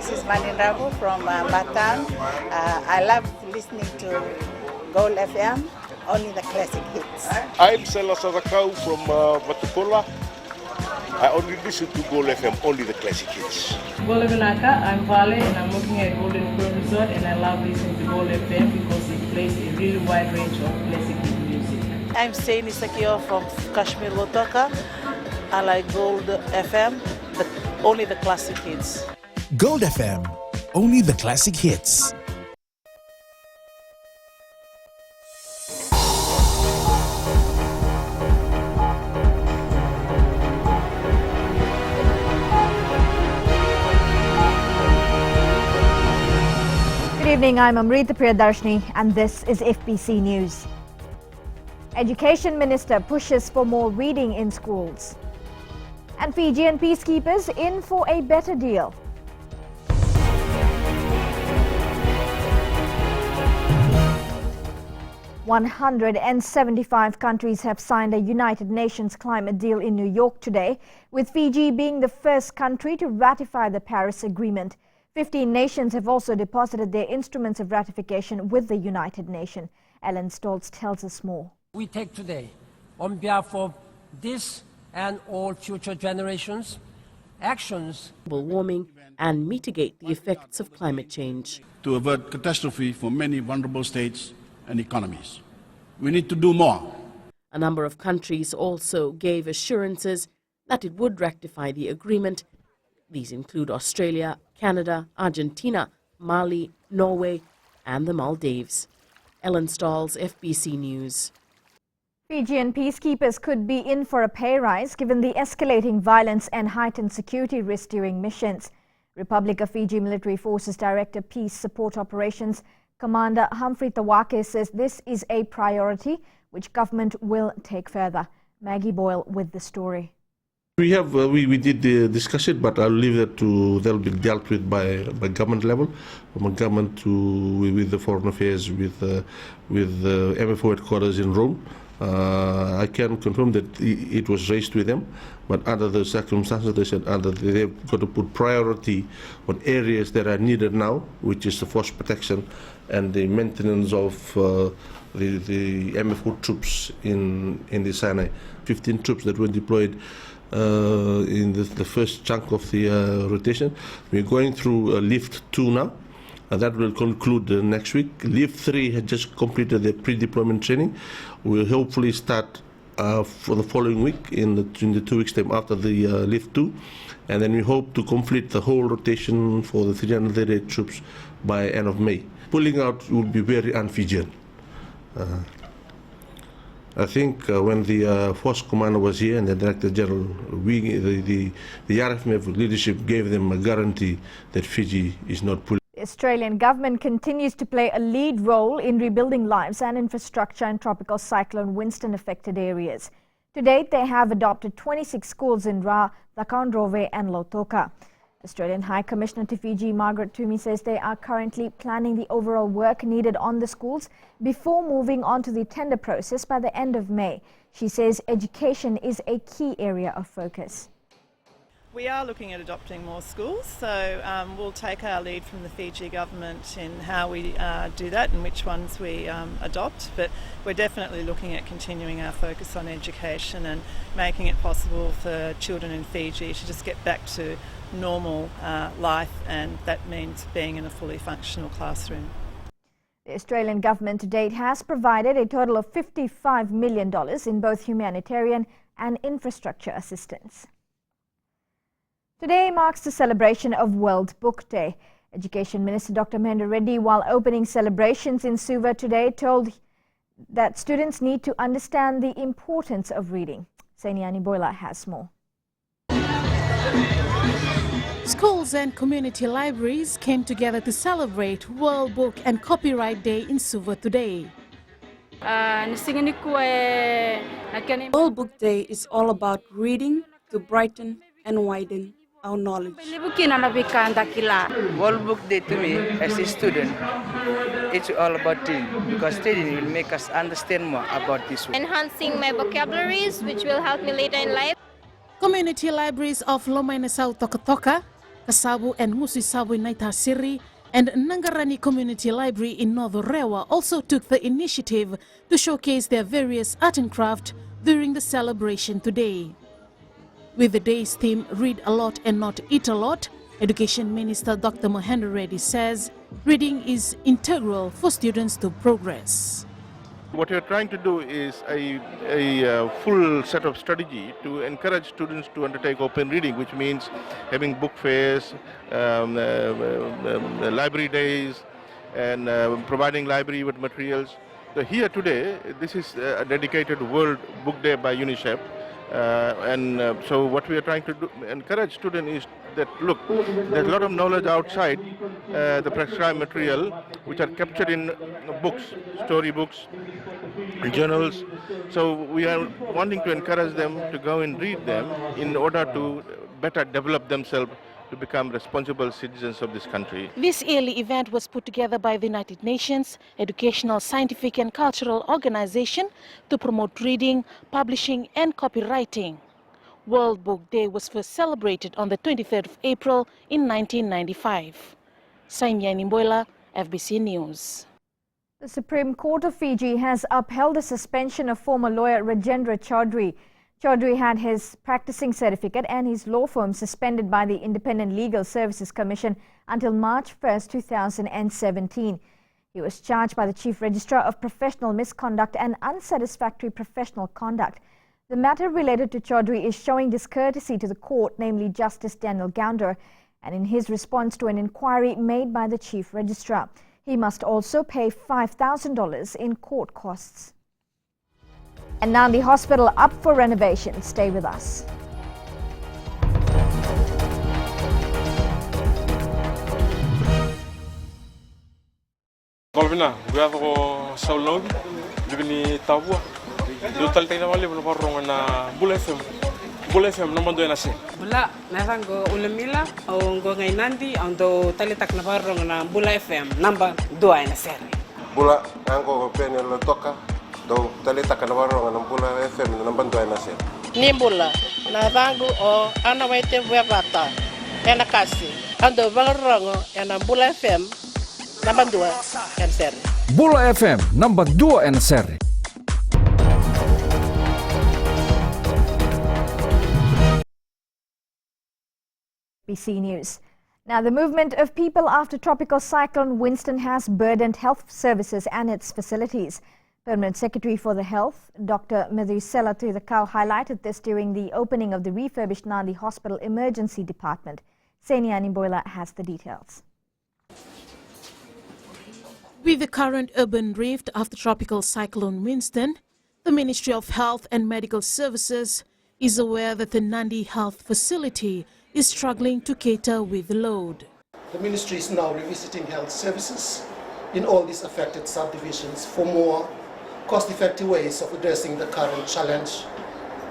this is Manindrabu from Batam. I love listening to Gold FM, only the classic hits. I'm Sela Sadakau from Vatukola. I only listen to Gold FM, only the classic hits. Gold Naka, I'm Vale and I'm working at Golden Grove Resort and I love listening to Gold FM because it plays a really wide range of classic hit music. I'm Saini Sakio from Kashmir Lotoka. I like Gold FM, but only the classic hits. Gold FM, only the classic hits. Good evening, I'm Amrita Priyadarshini and this is FBC News. Education Minister pushes for more reading in schools. And Fijian peacekeepers in for a better deal. "175 countries have signed a United Nations climate deal in New York today, with Fiji being the first country to ratify the Paris Agreement. 15 nations have also deposited their instruments of ratification with the United Nations. Ellen Stoltz tells us more. We take today, on behalf of this and all future generations, actions global warming and mitigate the effects of climate change. To avert catastrophe for many vulnerable states and economies. We need to do more. A number of countries also gave assurances that it would rectify the agreement. These include Australia, Canada, Argentina, Mali, Norway, and the Maldives. Ellen Stalls, FBC News. Fijian peacekeepers could be in for a pay rise given the escalating violence and heightened security risks during missions. Republic of Fiji Military Forces Director Peace Support Operations Commander Humphrey Tawake says this is a priority which government will take further. Maggie Boyle with the story. We did discuss it, but I'll leave that to they'll be dealt with by government level, from government to with the foreign affairs with the MFO headquarters in Rome. I can confirm that it was raised with them, but under the circumstances, they said they've got to put priority on areas that are needed now, which is the force protection and the maintenance of the MFO troops in the Sinai. 15 troops that were deployed in the first chunk of the rotation. We're going through Lift 2 now. That will conclude next week. Lift 3 had just completed their pre-deployment training. We'll hopefully start for the following week in the 2 weeks time after the Lift 2. And then we hope to complete the whole rotation for the 338 troops by end of May. Pulling out will be very un-Fijian. I think when the force commander was here and the Director General, the RFMF leadership gave them a guarantee that Fiji is not pulling. The Australian government continues to play a lead role in rebuilding lives and infrastructure in tropical cyclone Winston affected areas. To date, they have adopted 26 schools in Ra, Takandrove and Lautoka. Australian High Commissioner to Fiji, Margaret Toomey, says they are currently planning the overall work needed on the schools before moving on to the tender process by the end of May. She says education is a key area of focus. We are looking at adopting more schools, so we'll take our lead from the Fiji government in how we do that and which ones we adopt, but we're definitely looking at continuing our focus on education and making it possible for children in Fiji to just get back to normal life, and that means being in a fully functional classroom. The Australian government to date has provided a total of $55 million in both humanitarian and infrastructure assistance. Today marks the celebration of World Book Day. Education Minister Dr. Mahendra Reddy, while opening celebrations in Suva today, told that students need to understand the importance of reading. Sainiani Boila has more. Schools and community libraries came together to celebrate World Book and Copyright Day in Suva today. World Book Day is all about reading to brighten and widen our knowledge. World Book Day to me, as a student, it's all about reading, because reading will make us understand more about this world. Enhancing my vocabularies, which will help me later in life. Community libraries of Lomainasau Tokatoka Kasabu and Musisabu in Naitasiri, and Nangarani Community Library in North Rewa also took the initiative to showcase their various art and craft during the celebration today. With the day's theme, Read a Lot and Not Eat a Lot, Education Minister Dr. Mahendra Reddy says reading is integral for students to progress. What we are trying to do is a full set of strategy to encourage students to undertake open reading, which means having book fairs, library days, and providing library with materials. So here today, this is a dedicated World Book Day by UNICEF. So what we are trying to do, encourage students is that, look, there's a lot of knowledge outside the prescribed material which are captured in books, storybooks, journals. So we are wanting to encourage them to go and read them in order to better develop themselves to become responsible citizens of this country. This yearly event was put together by the United Nations Educational, Scientific and Cultural Organization to promote reading, publishing and copywriting. World Book Day was first celebrated on the 23rd of April in 1995. Sainya Nimboila, FBC News. The Supreme Court of Fiji has upheld the suspension of former lawyer Rajendra Chaudhry. Chaudhry had his practicing certificate and his law firm suspended by the Independent Legal Services Commission until March 1, 2017. He was charged by the Chief Registrar of Professional Misconduct and Unsatisfactory Professional Conduct. The matter related to Chaudhry is showing discourtesy to the court, namely Justice Daniel Gounder, and in his response to an inquiry made by the Chief Registrar. He must also pay $5,000 in court costs. And now the hospital up for renovation. Stay with us. Golvina, we have Saulog, Livini Tavua, Dutaltina Valley, na Bula FM, number 2 na se. Bula, narango ulamila, o ngonga inandi, ando talitak na parong na Bula FM, number 2 na se. Bula, ango penelo toka. Do talita kanawaro ng Bula FM ng bandoy na siya. Nimbula na bangu o anawete webata ena kasi ando bangarongo ena Bula FM ng bandoy en seri. Bula FM ng bandoy en seri. FBC News. Now, the movement of people after tropical cyclone Winston has burdened health services and its facilities. Permanent Secretary for the Health, Dr. Medusela Tuidakau, highlighted this during the opening of the refurbished Nandi Hospital Emergency Department. Senia Nimboila has the details. With the current urban rift after tropical cyclone Winston, the Ministry of Health and Medical Services is aware that the Nandi Health Facility is struggling to cater with the load. The Ministry is now revisiting health services in all these affected subdivisions for more cost-effective ways of addressing the current challenge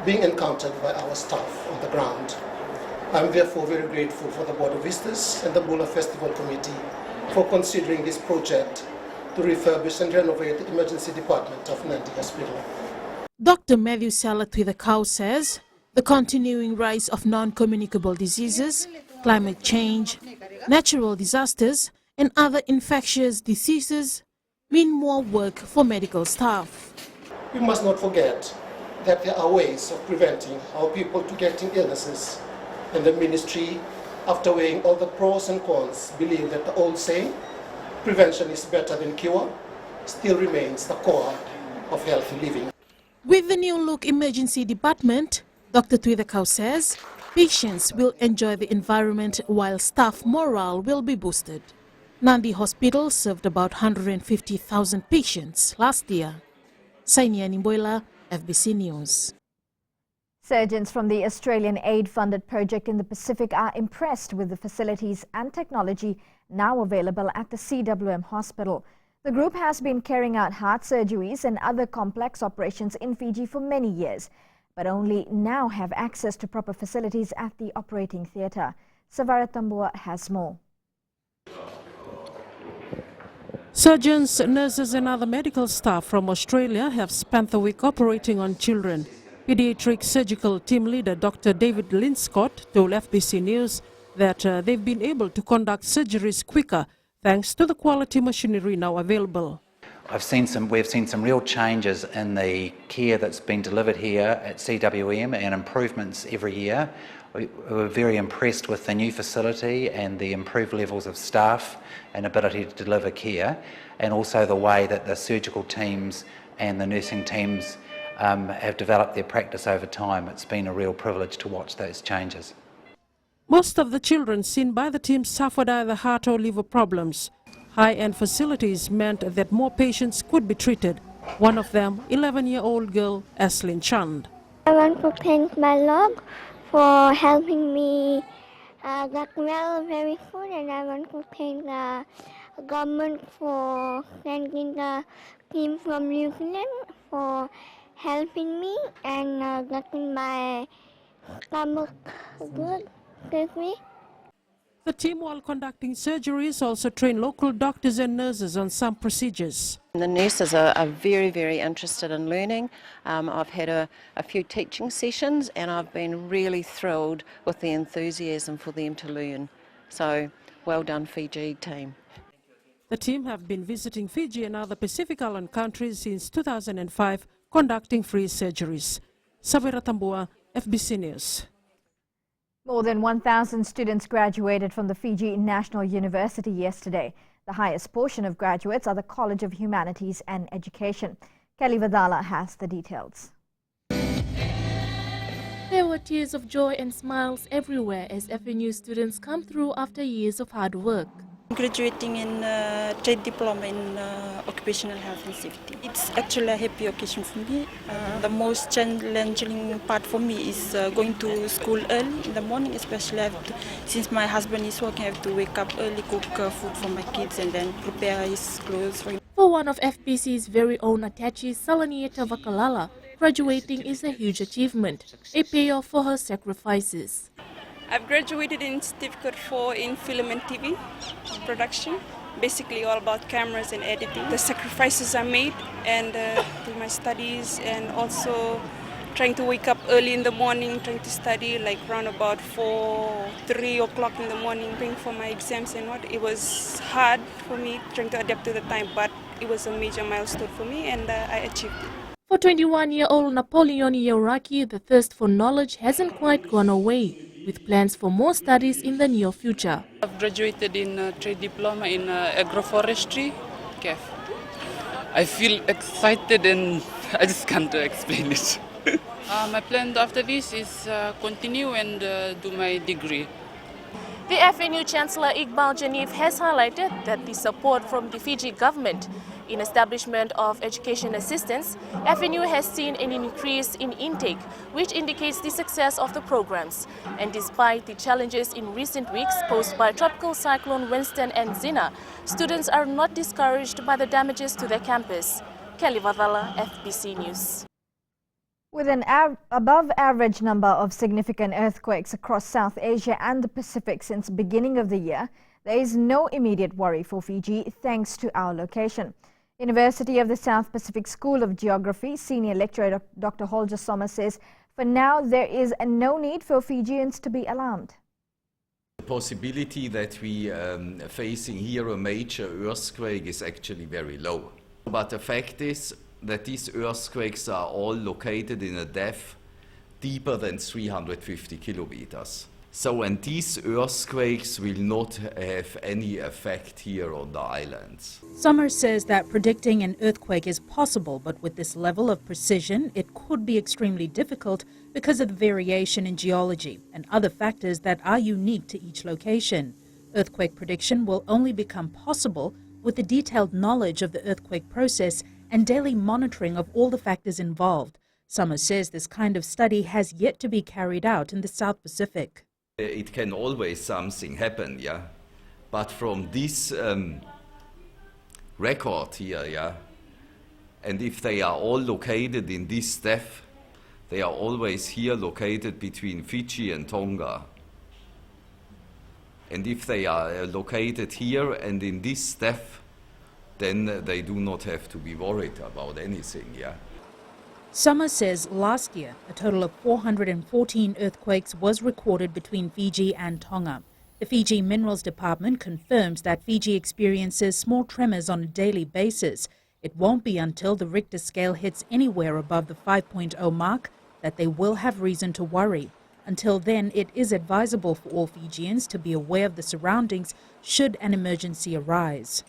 being encountered by our staff on the ground. I'm therefore very grateful for the Board of Visitors and the Bula Festival Committee for considering this project to refurbish and renovate the emergency department of Nandi Hospital. Dr. Medusela Tuidakau says the continuing rise of non-communicable diseases, climate change, natural disasters, and other infectious diseases mean more work for medical staff. We must not forget that there are ways of preventing our people to getting illnesses, and the Ministry, after weighing all the pros and cons, believe that the old saying, prevention is better than cure, still remains the core of healthy living. With the new look emergency department, Dr. Tuidakau says patients will enjoy the environment while staff morale will be boosted. Nandi Hospital served about 150,000 patients last year. Sainia Nimboila, FBC News. Surgeons from the Australian aid-funded project in the Pacific are impressed with the facilities and technology now available at the CWM Hospital. The group has been carrying out heart surgeries and other complex operations in Fiji for many years, but only now have access to proper facilities at the operating theatre. Savara Tambua has more. Surgeons, nurses and other medical staff from Australia have spent the week operating on children. Pediatric surgical team leader Dr. David Linscott told FBC News that they've been able to conduct surgeries quicker thanks to the quality machinery now available. We've seen some real changes in the care that's been delivered here at CWM and improvements every year. We were very impressed with the new facility and the improved levels of staff and ability to deliver care, and also the way that the surgical teams and the nursing teams have developed their practice over time. It's been a real privilege to watch those changes. Most of the children seen by the team suffered either heart or liver problems. High-end facilities meant that more patients could be treated. One of them, 11-year-old girl Aslin Chand. I want to thank my Lord for helping me get well very soon, and I want to thank the government for thanking the team from New Zealand for helping me and getting my stomach good with me. The team, while conducting surgeries, also trained local doctors and nurses on some procedures. The nurses are very, very interested in learning. I've had a few teaching sessions and I've been really thrilled with the enthusiasm for them to learn. So, well done, Fiji team. The team have been visiting Fiji and other Pacific Island countries since 2005, conducting free surgeries. Savera Tambua, FBC News. More than 1,000 students graduated from the Fiji National University yesterday. The highest portion of graduates are the College of Humanities and Education. Kelly Vadala has the details. There were tears of joy and smiles everywhere as FNU students come through after years of hard work. Graduating in trade diploma in occupational health and safety. It's actually a happy occasion for me. The most challenging part for me is going to school early in the morning, especially since my husband is working. I have to wake up early, cook food for my kids, and then prepare his clothes for him. For one of FBC's very own attaches, Salanieta Vakalala, graduating is a huge achievement, a payoff for her sacrifices. I've graduated in certificate 4 in film and TV production, basically all about cameras and editing. The sacrifices I made and through my studies, and also trying to wake up early in the morning, trying to study like around about 3 o'clock in the morning, praying for my exams and what. It was hard for me trying to adapt to the time, but it was a major milestone for me and I achieved it. For 21-year-old Napoleon Yoraki, the thirst for knowledge hasn't quite gone away, with plans for more studies in the near future. I've graduated in trade diploma in agroforestry, CAF. I feel excited and I just can't explain it. My plan after this is continue and do my degree. The FNU Chancellor Iqbal Janif has highlighted that the support from the Fiji government in establishment of education assistance, FNU has seen an increase in intake, which indicates the success of the programs. And despite the challenges in recent weeks posed by Tropical Cyclone Winston and Zina, students are not discouraged by the damages to their campus. Kelly Vadala, FBC News. With an above-average number of significant earthquakes across South Asia and the Pacific since the beginning of the year, there is no immediate worry for Fiji thanks to our location. University of the South Pacific School of Geography senior lecturer Dr. Holger Sommer says, for now there is no need for Fijians to be alarmed. The possibility that we are facing here a major earthquake is actually very low. But the fact is that these earthquakes are all located in a depth deeper than 350 kilometers. So, and these earthquakes will not have any effect here on the islands. Sommer says that predicting an earthquake is possible, but with this level of precision, it could be extremely difficult because of the variation in geology and other factors that are unique to each location. Earthquake prediction will only become possible with the detailed knowledge of the earthquake process and daily monitoring of all the factors involved. Sommer says this kind of study has yet to be carried out in the South Pacific. It can always something happen, yeah. But from this record here, yeah, and if they are all located in this depth, they are always here located between Fiji and Tonga. And if they are located here and in this depth, then they do not have to be worried about anything, yeah. Sommer says last year, a total of 414 earthquakes was recorded between Fiji and Tonga. The Fiji Minerals Department confirms that Fiji experiences small tremors on a daily basis. It won't be until the Richter scale hits anywhere above the 5.0 mark that they will have reason to worry. Until then, it is advisable for all Fijians to be aware of the surroundings should an emergency arise.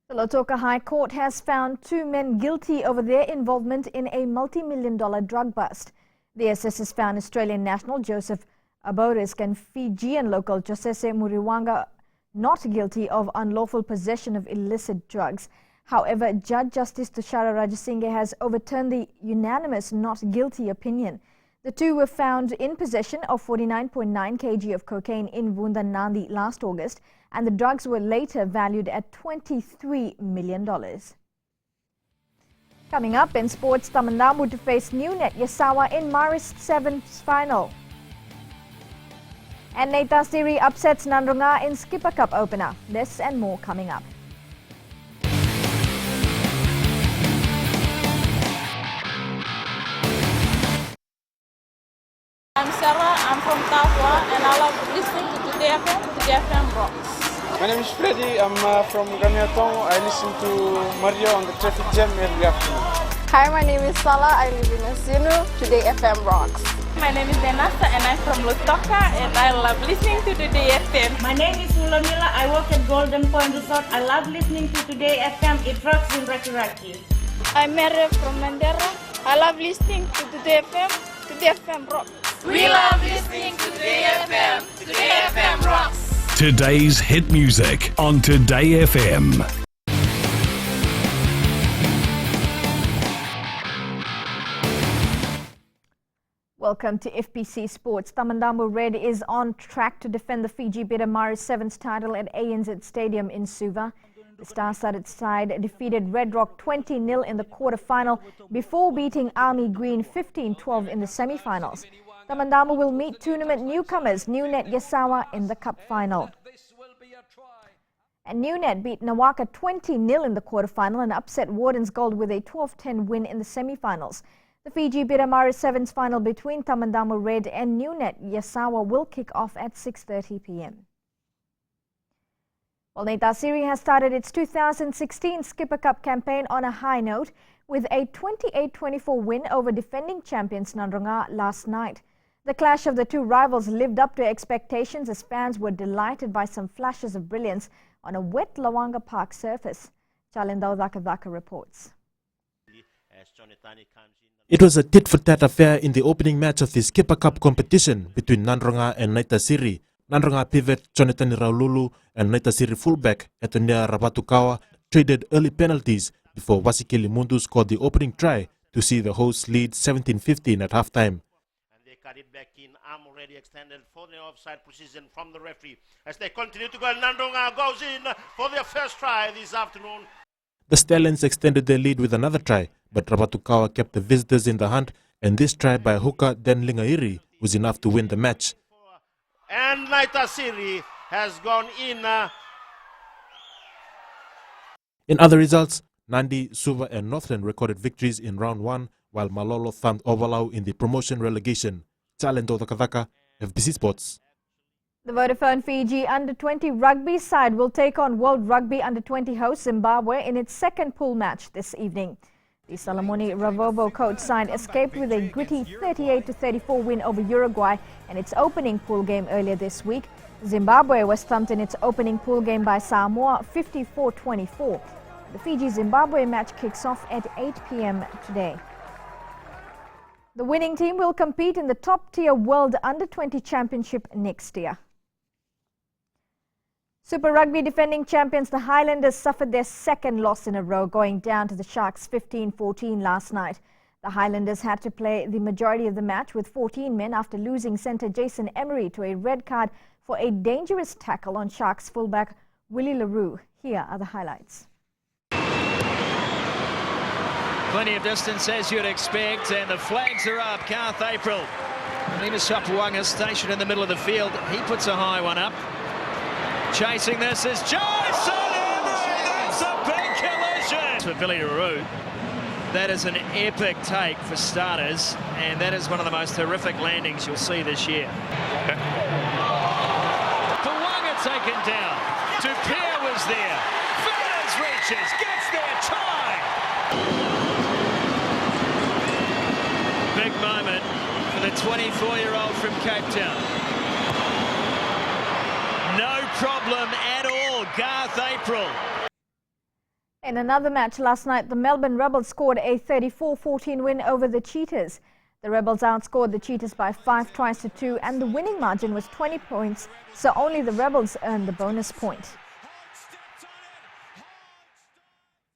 The Lautoka High Court has found 2 men guilty over their involvement in a multi-million-dollar drug bust. The assessors found Australian national Joseph Aborisk and Fijian local Josese Muriwanga not guilty of unlawful possession of illicit drugs. However, Judge Justice Tushara Rajasinghe has overturned the unanimous not guilty opinion. The two were found in possession of 49.9 kg of cocaine in Vundanandi last August, and the drugs were later valued at $23 million. Coming up in sports, Tamandamu to face Newnet Yasawa in Maris 7th final. And Neita Siri upsets Nandronga in Skipper Cup opener. This and more coming up. I'm Sarah, I'm from Tafwa, and I love listening to Today FM. Today FM rocks. My name is Freddy, I'm from Gamiatong. I listen to Mario on the traffic jam every afternoon. Hi, my name is Salah, I live in Asinu. Today FM rocks. My name is Denasa and I'm from Lautoka, and I love listening to Today FM. My name is Wulamila, I work at Golden Point Resort. I love listening to Today FM. It rocks in Rakiraki. I'm Mary from Mandera. I love listening to Today FM. Today FM rocks. We love listening to Today FM. Today FM rocks. Today's hit music on Today FM. Welcome to FBC Sports. Tamandamu Red is on track to defend the Fiji Bidder Maris 7th title at ANZ Stadium in Suva. The star-studded side defeated Red Rock 20-0 in the quarter-final before beating Army Green 15-12 in the semi-finals. Tamandamu will meet tournament newcomers Newnet Yasawa in the cup final. And Newnet beat Nawaka 20-0 in the quarter-final and upset Warden's Gold with a 12-10 win in the semi-finals. The Fiji Bidder Maris 7th final between Tamandamu Red and Newnet Yasawa will kick off at 6:30 p.m. Well, Neita Siri has started its 2016 Skipper Cup campaign on a high note with a 28-24 win over defending champions Nandronga last night. The clash of the two rivals lived up to expectations as fans were delighted by some flashes of brilliance on a wet Lawanga Park surface. Chalendao Dhaka reports. It was a tit-for-tat affair in the opening match of the Skipper Cup competition between Nandronga and Neita Siri. Nandronga pivot Jonathan Raululu and Neita Siri fullback Etonia Rabatukawa traded early penalties before Wasikili Mundu scored the opening try to see the hosts lead 17-15 at halftime. And they cut it back in, arm already extended for the offside precision from the referee. As they continue to go, Nandronga goes in for their first try this afternoon. The Stallions extended their lead with another try, but Rabatukawa kept the visitors in the hunt, and this try by hooker Dan Lingairi was enough to win the match. And Neita Siri has gone in. In other results, Nandi, Suva and Northland recorded victories in round 1, while Malolo thumped Ovalau in the promotion relegation. Chalendao Dhaka, FBC Sports. The Vodafone Fiji Under-20 rugby side will take on World Rugby Under-20 host Zimbabwe in its second pool match this evening. The Solomoni Ravovo coach side escaped with a gritty 38-34 win over Uruguay in its opening pool game earlier this week. Zimbabwe was thumped in its opening pool game by Samoa 54-24. The Fiji-Zimbabwe match kicks off at 8 p.m. today. The winning team will compete in the top-tier World Under-20 Championship next year. Super Rugby defending champions, the Highlanders suffered their second loss in a row, going down to the Sharks 15-14 last night. The Highlanders had to play the majority of the match with 14 men after losing centre Jason Emery to a red card for a dangerous tackle on Sharks fullback Willie LaRue. Here are the highlights. Plenty of distance as you'd expect, and the flags are up. Garth April, Nina Sapuanga stationed in the middle of the field. He puts a high one up. Chasing this is Jason Emery. That's a big collision for Billy LaRue. That is an epic take for starters, and that is one of the most horrific landings you'll see this year. Pawanga taken down. Dupere was there. Fernandes reaches, gets there, tie! Big moment for the 24-year-old from Cape Town. No problem at all, Garth April. In another match last night, the Melbourne Rebels scored a 34-14 win over the Cheetahs. The Rebels outscored the Cheetahs by 5 tries to 2 and the winning margin was 20 points, so only the Rebels earned the bonus point.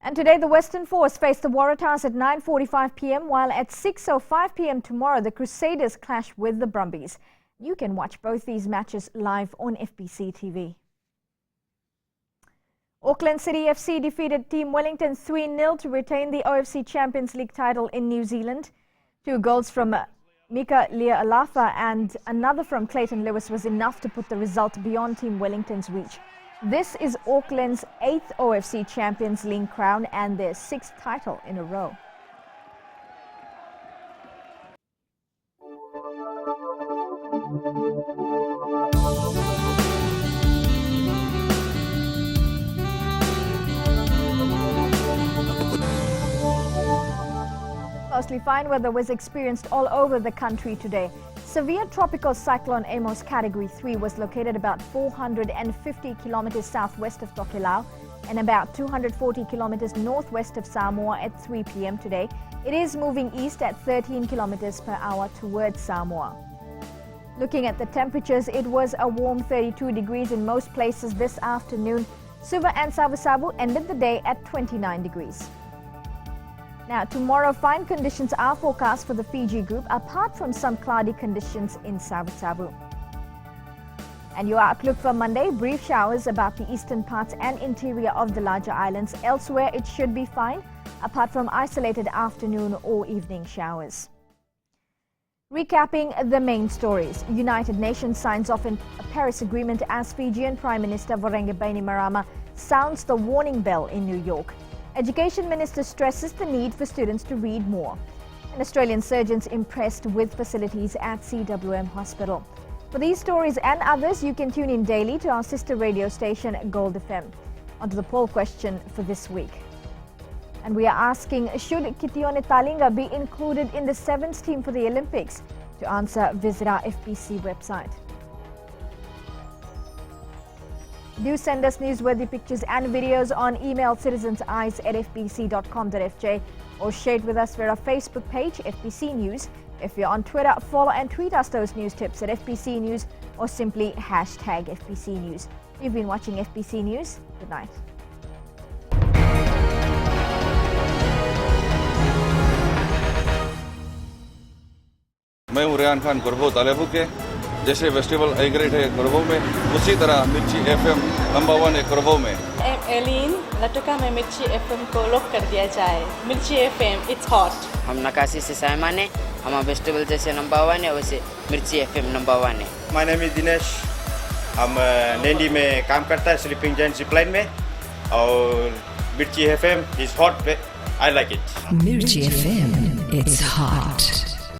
And today the Western Force face the Waratahs at 9:45 p.m, while at 6:05 p.m. tomorrow the Crusaders clash with the Brumbies. You can watch both these matches live on FBC TV. Auckland City FC defeated Team Wellington 3-0 to retain the OFC Champions League title in New Zealand. 2 goals from Mika Lea'alafa and another from Clayton Lewis was enough to put the result beyond Team Wellington's reach. This is Auckland's 8th OFC Champions League crown and their 6th title in a row. Mostly fine weather was experienced all over the country today. Severe tropical cyclone Amos Category 3 was located about 450 kilometers southwest of Tokelau and about 240 kilometers northwest of Samoa at 3 p.m. today. It is moving east at 13 kilometers per hour towards Samoa. Looking at the temperatures, it was a warm 32 degrees in most places this afternoon. Suva and Savu ended the day at 29 degrees. Now, tomorrow, fine conditions are forecast for the Fiji group, apart from some cloudy conditions in Savu. And your outlook for Monday, brief showers about the eastern parts and interior of the larger islands. Elsewhere, it should be fine, apart from isolated afternoon or evening showers. Recapping the main stories. United Nations signs off a Paris Agreement as Fijian Prime Minister Voreqe Bainimarama sounds the warning bell in New York. Education Minister stresses the need for students to read more. And Australian surgeons impressed with facilities at CWM Hospital. For these stories and others, you can tune in daily to our sister radio station, Gold FM. On to the poll question for this week. And we are asking, should Kitione Talinga be included in the Sevens team for the Olympics? To answer, visit our FBC website. Do send us newsworthy pictures and videos on email citizenseyes@fbc.com.fj or share it with us via our Facebook page, FBC News. If you're on Twitter, follow and tweet us those news tips at FBC News or simply hashtag FBC News. You've been watching FBC News. Good night. मैं हूँ रेहान खान कुरबो तालेबू के जैसे festival I grade है कुरबो में उसी तरह मिर्ची FM number 1 है कुरबो में एलिन लटका में मिर्ची एफएम को लॉक कर दिया जाए मिर्ची एफएम इट्स हॉट हम नकाशी से सामान है हमारा फेस्टिवल जैसे नंबर 1 है वैसे मिर्ची एफएम नंबर 1 है माय नेम इज दिनेश हम नैंडी में काम करता है स्लीपिंग जायंट जिपलाइन में और मिर्ची FM is hot I like it मिर्ची एफएम इट्स हॉट